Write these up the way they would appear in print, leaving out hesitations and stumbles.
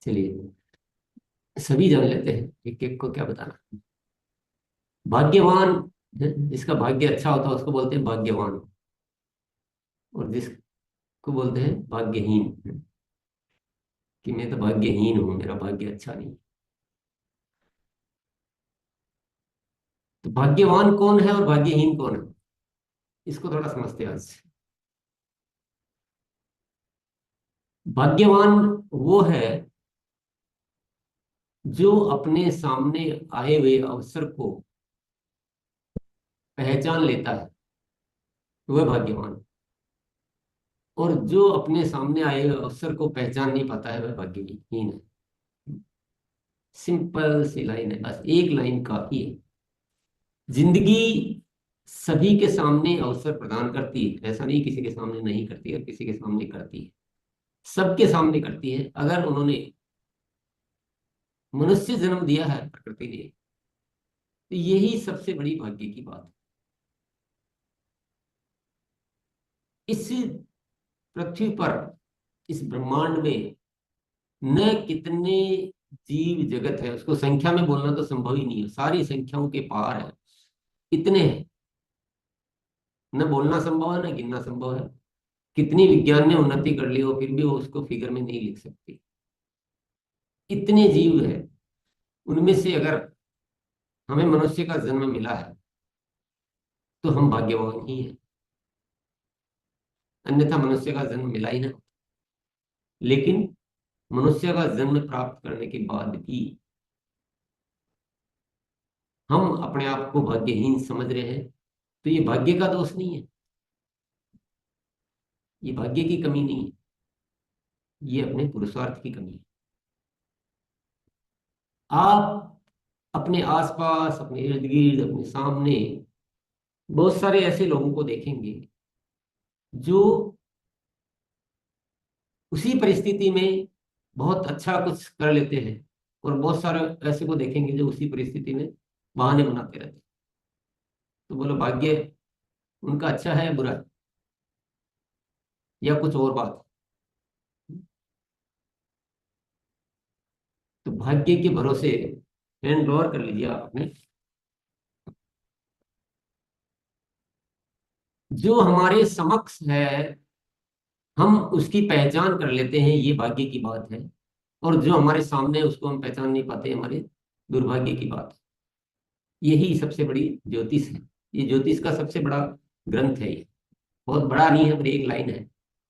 चलिए सभी जान लेते हैं, एक एक को क्या बताना। भाग्यवान है, जिसका भाग्य अच्छा होता है उसको बोलते हैं भाग्यवान, और जिसको बोलते हैं भाग्यहीन, कि मैं तो भाग्यहीन हूं, मेरा भाग्य अच्छा नहीं। तो भाग्यवान कौन है और भाग्यहीन कौन है, इसको थोड़ा समझते हैं आज से। भाग्यवान वो है जो अपने सामने आए हुए अवसर को पहचान लेता है, वह भाग्यवान। और जो अपने सामने आए हुए अवसर को पहचान नहीं पाता है, वह भाग्यहीन है। सिंपल सी लाइन है, बस एक लाइन काफी है। जिंदगी सभी के सामने अवसर प्रदान करती है, ऐसा नहीं किसी के सामने नहीं करती है और किसी के सामने करती है। सबके सामने करती है। अगर उन्होंने मनुष्य जन्म दिया है प्रकृति ने, तो यही सबसे बड़ी भाग्य की बात है। इस पृथ्वी पर, इस ब्रह्मांड में न कितने जीव जगत है, उसको संख्या में बोलना तो संभव ही नहीं है, सारी संख्याओं के पार है। इतने हैं, न बोलना संभव है न गिनना संभव है। कितनी विज्ञान ने उन्नति कर ली हो फिर भी वो उसको फिगर में नहीं लिख सकती। इतने जीव है, उनमें से अगर हमें मनुष्य का जन्म मिला है तो हम भाग्यवान ही हैं, अन्यथा मनुष्य का जन्म मिला ही ना। लेकिन मनुष्य का जन्म प्राप्त करने के बाद भी हम अपने आप को भाग्यहीन समझ रहे हैं, तो ये भाग्य का दोष नहीं है, ये भाग्य की कमी नहीं है, ये अपने पुरुषार्थ की कमी है। आप अपने आसपास, अपने इर्द गिर्द, अपने सामने बहुत सारे ऐसे लोगों को देखेंगे जो उसी परिस्थिति में बहुत अच्छा कुछ कर लेते हैं, और बहुत सारे ऐसे को देखेंगे जो उसी परिस्थिति में बहाने बनाते रहते हैं। तो बोलो भाग्य उनका अच्छा है या बुरा है, या कुछ और बात। तो भाग्य के भरोसे हैंड ओवर कर लीजिए आप अपने। जो हमारे समक्ष है हम उसकी पहचान कर लेते हैं, ये भाग्य की बात है। और जो हमारे सामने है उसको हम पहचान नहीं पाते, हमारे दुर्भाग्य की बात है। यही सबसे बड़ी ज्योतिष है। ये ज्योतिष का सबसे बड़ा ग्रंथ है ये। बहुत बड़ा नहीं है पर एक लाइन है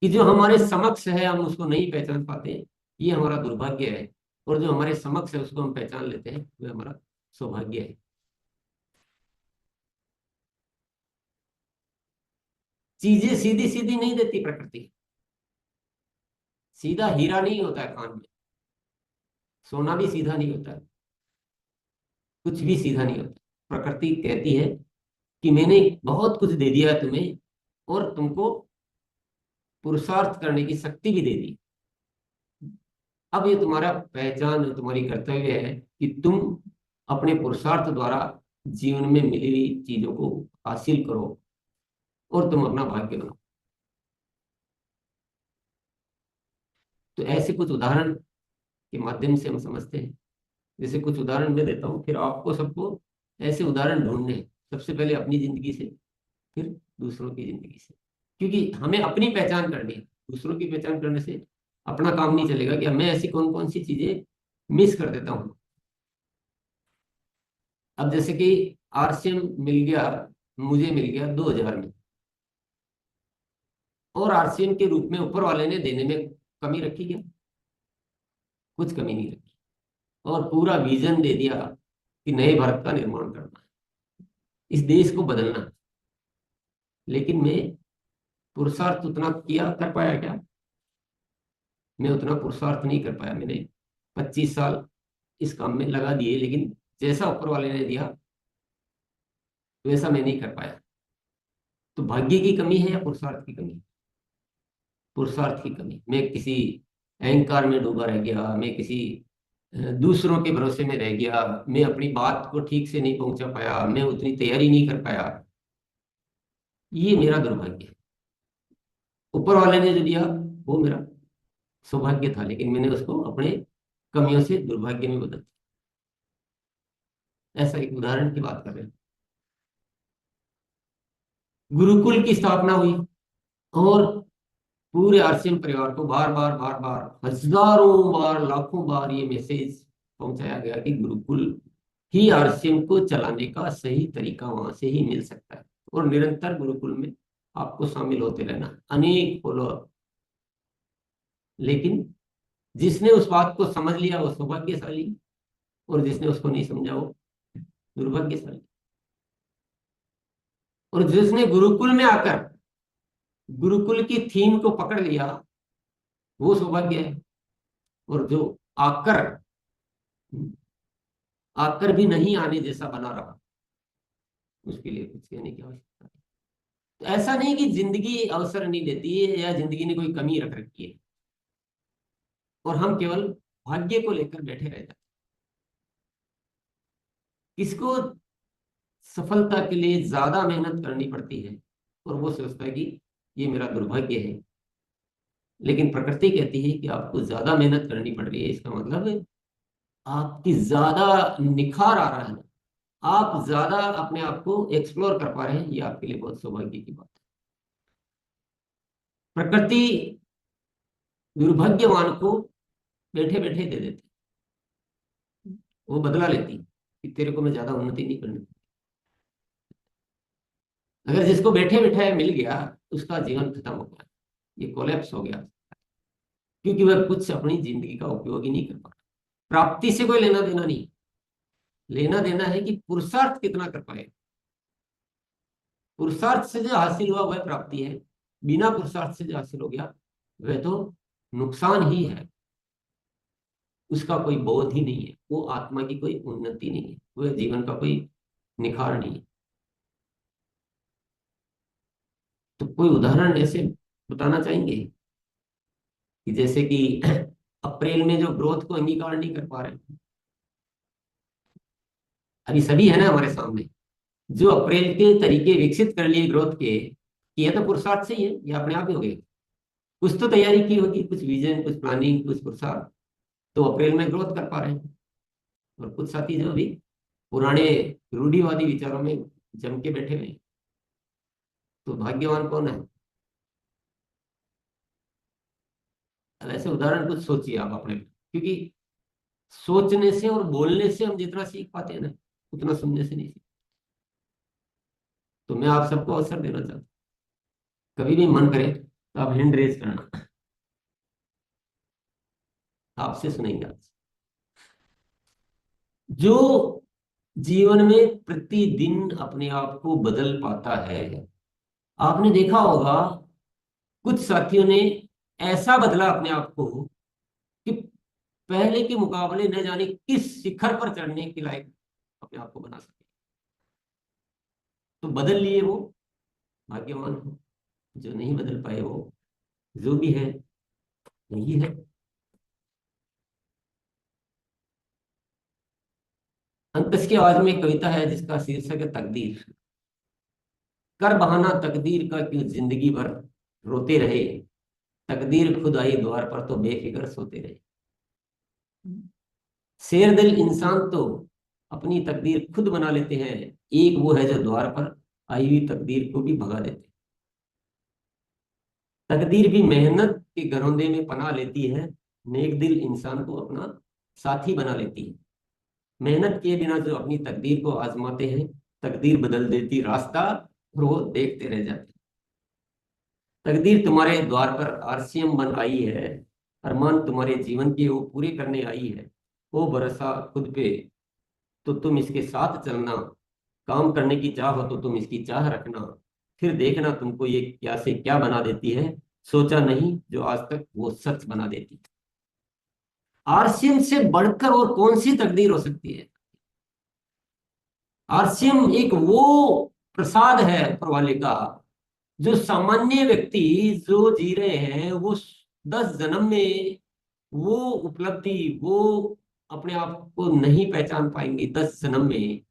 कि जो हमारे समक्ष है हम उसको नहीं पहचान पाते, ये हमारा दुर्भाग्य है। और जो हमारे समक्ष है उसको हम पहचान लेते हैं, वो हमारा सौभाग्य है। चीजें सीधी सीधी नहीं देती प्रकृति। सीधा हीरा नहीं होता है खान में, सोना भी सीधा नहीं होता है, कुछ भी सीधा नहीं होता। प्रकृति कहती है कि मैंने बहुत कुछ दे दिया है तुम्हें, और तुमको पुरुषार्थ करने की शक्ति भी दे दी। अब ये तुम्हारा पहचान, तुम्हारी कर्तव्य है कि तुम अपने पुरुषार्थ द्वारा जीवन में मिली हुई चीजों को हासिल करो और तुम अपना भाग्य बनाओ। तो ऐसे कुछ उदाहरण के माध्यम से हम समझते हैं। जैसे कुछ उदाहरण मैं देता हूँ, फिर आपको सबको ऐसे उदाहरण ढूंढने हैं। सबसे पहले अपनी जिंदगी से, फिर दूसरों की जिंदगी से, क्योंकि हमें अपनी पहचान करनी है। दूसरों की पहचान करने से अपना काम नहीं चलेगा कि मैं ऐसी कौन कौन सी चीजें मिस कर देता हूँ। अब जैसे कि आरसीएम मिल गया, मुझे मिल गया 2000 में, और आरसीएम के रूप में ऊपर वाले ने देने में कमी रखी क्या? कुछ कमी नहीं रखी। और पूरा विजन दे दिया कि नए भारत का निर्माण करना है, इस देश को बदलना है। लेकिन मैं पुरुषार्थ उतना किया, कर पाया क्या? मैं उतना पुरुषार्थ नहीं कर पाया। मैंने 25 साल इस काम में लगा दिए, लेकिन जैसा ऊपर वाले ने दिया वैसा मैं नहीं कर पाया। तो भाग्य की कमी है या पुरुषार्थ की कमी? पुरुषार्थ की कमी। मैं किसी अहंकार में डूबा रह गया, मैं किसी दूसरों के भरोसे में रह गया, मैं अपनी बात को ठीक से नहीं पहुंचा पाया, मैं उतनी तैयारी नहीं कर पाया। ये मेरा दुर्भाग्य है। ऊपर वाले ने जो दिया वो मेरा सौभाग्य था, लेकिन मैंने उसको अपने कमियों से दुर्भाग्य में बदलती है। ऐसा एक उदाहरण की बात कर रहे हैं। गुरुकुल की स्थापना हुई और पूरे आरसीएम परिवार को बार बार बार बार, हजारों बार, लाखों बार ये मैसेज पहुंचाया गया कि गुरुकुल ही आरसीएम को चलाने का सही तरीका वहां से ही मिल सकता है, और निरंतर गुरुकुल में आपको शामिल होते रहना, अनेक फॉलोअप। लेकिन जिसने उस बात को समझ लिया वो सौभाग्यशाली, और जिसने उसको नहीं समझा वो दुर्भाग्यशाली। और जिसने गुरुकुल में आकर गुरुकुल की थीम को पकड़ लिया वो सौभाग्य है, और जो आकर आकर भी नहीं आने जैसा बना रहा, उसके लिए कुछ कहने की आवश्यकता नहीं। तो ऐसा नहीं कि जिंदगी अवसर नहीं देती है या जिंदगी ने कोई कमी रख रखी है और हम केवल भाग्य को लेकर बैठे रह जाते। किसको सफलता के लिए ज्यादा मेहनत करनी पड़ती है और वो सोचता है कि ये मेरा दुर्भाग्य है। लेकिन प्रकृति कहती है कि आपको ज्यादा मेहनत करनी पड़ रही है, इसका मतलब है आपकी ज्यादा निखार आ रहा है ना, आप ज्यादा अपने आप को एक्सप्लोर कर पा रहे हैं, ये आपके लिए बहुत सौभाग्य की बात है। प्रकृति दुर्भाग्यवान को बैठे बैठे दे देती, वो बदला लेती कि तेरे को मैं ज्यादा उन्नति नहीं करनी। अगर जिसको बैठे बैठे मिल गया उसका जीवन खत्म हो गया, ये कोलैप्स हो गया, क्योंकि वह कुछ अपनी जिंदगी का उपयोग ही नहीं कर पा रहा। प्राप्ति से कोई लेना देना नहीं, लेना देना है कि पुरुषार्थ कितना कर पाए। पुरुषार्थ से जो हासिल हुआ वह प्राप्ति है, बिना पुरुषार्थ से जो हासिल हो गया वह तो नुकसान ही है। उसका कोई बोध ही नहीं है, वो आत्मा की कोई उन्नति नहीं है, वह जीवन का कोई निखार नहीं है। तो कोई उदाहरण ऐसे बताना चाहेंगे कि जैसे कि अप्रैल में जो ग्रोथ को अंगीकार नहीं कर पा रहे, अभी सभी है ना हमारे सामने, जो अप्रैल के तरीके विकसित कर लिए ग्रोथ के, कि यह तो पुरुषार्थ से ही है, यह अपने आप ही हो गए। कुछ तो तैयारी की होगी, कुछ विजन, कुछ प्लानिंग, कुछ पुरुषार्थ, तो अप्रैल में ग्रोथ कर पा रहे हैं। और कुछ साथी जो अभी पुराने रूढ़िवादी विचारों में जम के बैठे हुए हैं, तो भाग्यवान कौन है? अब ऐसे उदाहरण कुछ सोचिए आप अपने, क्योंकि सोचने से और बोलने से हम जितना सीख पाते हैं ना, उतना सुनने से नहीं सीख। तो मैं आप सबको अवसर देना चाहता हूँ, कभी भी मन करे तो आप हैंड रेज करना, आपसे सुनेंगे आज। जो जीवन में प्रतिदिन अपने आप को बदल पाता है, आपने देखा होगा कुछ साथियों ने ऐसा बदला अपने आप को कि पहले के मुकाबले न जाने किस शिखर पर चढ़ने के लायक अपने आप को बना सके। तो बदल लिए वो भाग्यवान हो, जो नहीं बदल पाए वो जो भी है यही है। अंतस की आवाज में एक कविता है जिसका शीर्षक है तकदीर। कर बहाना तकदीर का क्यों जिंदगी भर रोते रहे, तकदीर खुद आई द्वार पर तो बेफिक्र सोते रहे। शेर दिल इंसान तो अपनी तकदीर खुद बना लेते हैं, एक वो है जो द्वार पर आई हुई तकदीर को भी भगा देते। तकदीर भी मेहनत के घरौंदे में पनाह लेती है, नेक दिल इंसान को अपना साथी बना लेती है। मेहनत किए बिना जो अपनी तकदीर को आजमाते हैं, तकदीर बदल देती रास्ता और वो देखते रह जाते। तकदीर तुम्हारे द्वार पर आरसीएम बन आई है, अरमान तुम्हारे जीवन के वो पूरे करने आई है। वो भरोसा खुद पे तो तुम इसके साथ चलना, काम करने की चाह हो तो तुम इसकी चाह रखना, फिर देखना तुमको ये क्या से क्या बना देती है, सोचा नहीं जो आज तक वो सच बना देती। आरसीएम से बढ़कर और कौन सी तकदीर हो सकती है? आरसीएम एक वो प्रसाद है ऊपर वाले का, जो सामान्य व्यक्ति जो जी रहे हैं वो 10 जन्म में वो उपलब्धि, वो अपने आप को नहीं पहचान पाएंगे 10 जन्म में।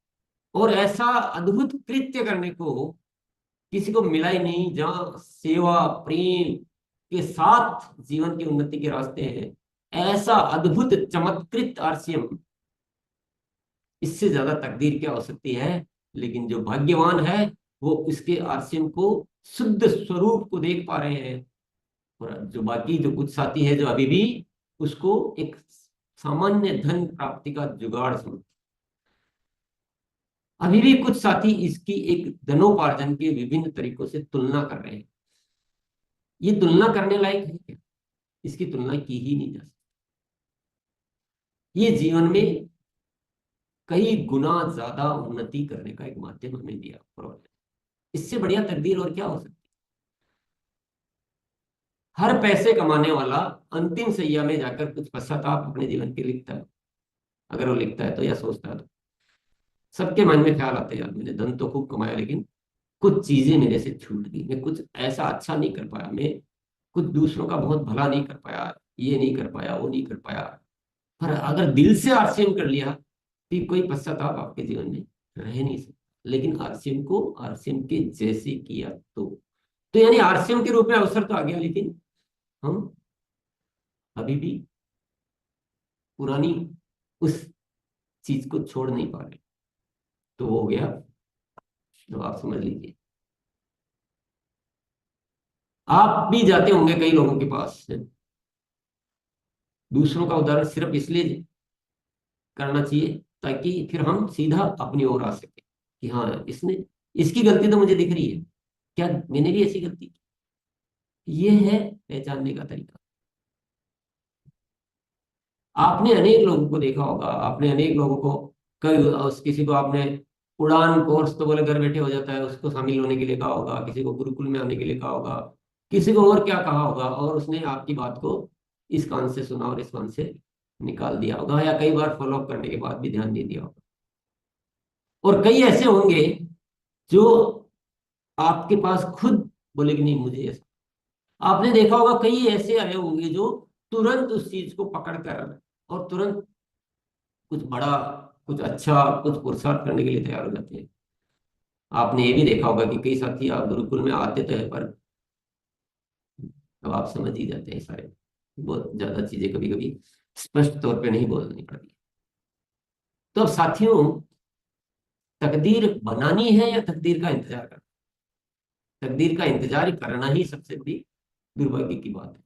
और ऐसा अद्भुत कृत्य करने को किसी को मिला ही नहीं, जहाँ सेवा प्रेम के साथ जीवन की उन्नति के रास्ते हैं। ऐसा अद्भुत चमत्कृत आरसीएम, इससे ज्यादा तकदीर क्या हो सकती है। लेकिन जो भाग्यवान है वो इसके आरसीएम को, शुद्ध स्वरूप को देख पा रहे हैं। और जो बाकी जो कुछ साथी है जो अभी भी उसको एक सामान्य धन प्राप्ति का जुगाड़ समझ, अभी भी कुछ साथी इसकी एक धनोपार्जन के विभिन्न तरीकों से तुलना कर रहे हैं। ये तुलना करने लायक है क्या? इसकी तुलना की ही नहीं जा सकती। ये जीवन में कई गुना ज्यादा उन्नति करने का एक माध्यम हमें दिया परमात्मा ने। इससे बढ़िया तकदीर और क्या हो सकती। हर पैसे कमाने वाला अंतिम सैया में जाकर कुछ पश्चाताप अपने जीवन के लिखता है, अगर वो लिखता है तो, या सोचता है तो। सबके मन में ख्याल आते हैं, यार मैंने धन तो खूब कमाया लेकिन कुछ चीजें मेरे से छूट गई, मैं कुछ ऐसा अच्छा नहीं कर पाया, मैं कुछ दूसरों का बहुत भला नहीं कर पाया, ये नहीं कर पाया, वो नहीं कर पाया। पर अगर दिल से आरसीएम कर लिया कि कोई पश्चाताप आपके जीवन में रह नहीं सकता। लेकिन आरसीएम को आरसीएम के जैसे किया तो यानी आरसीएम के रूप में अवसर तो आ गया, लेकिन हम अभी भी पुरानी उस चीज को छोड़ नहीं पा रहे। तो वो हो गया, तो आप समझ लीजिए। आप भी जाते होंगे कई लोगों के पास, दूसरों का उदाहरण सिर्फ इसलिए करना चाहिए ताकि फिर हम सीधा अपनी ओर आ सके कि हाँ इसने, इसकी गलती तो मुझे दिख रही है, क्या मैंने भी ऐसी गलती की। ये है पहचानने का तरीका। आपने अनेक लोगों को देखा होगा, आपने अनेक लोगों को, कई किसी को आपने उड़ान कोर्स तो बोले घर बैठे हो जाता है, उसको शामिल होने के लिए कहा होगा, किसी को गुरुकुल में आने के लिए कहा होगा, किसी को और क्या कहा होगा, और उसने आपकी बात को इस कान से सुना और इस कान से निकाल दिया होगा, या कई बार फॉलो अप करने के बाद भी ध्यान नहीं दिया होगा। और कई ऐसे होंगे जो आपके पास खुद बोले कि नहीं मुझे ऐसा। आपने देखा होगा कई ऐसे आए होंगे जो तुरंत उस चीज को पकड़ कर और तुरंत कुछ बड़ा, कुछ अच्छा, कुछ पुरुषार्थ करने के लिए तैयार हो जाते हैं। आपने ये भी देखा होगा कि कई साथी आप गुरुकुल में आते तो है, पर अब आप समझ ही जाते हैं सारे, बहुत ज्यादा चीजें कभी कभी स्पष्ट तौर पे नहीं बोलनी पड़ती। तो अब साथियों, तकदीर बनानी है या तकदीर का इंतजार करना? तकदीर का इंतजार करना ही सबसे बड़ी दुर्भाग्य की बात है।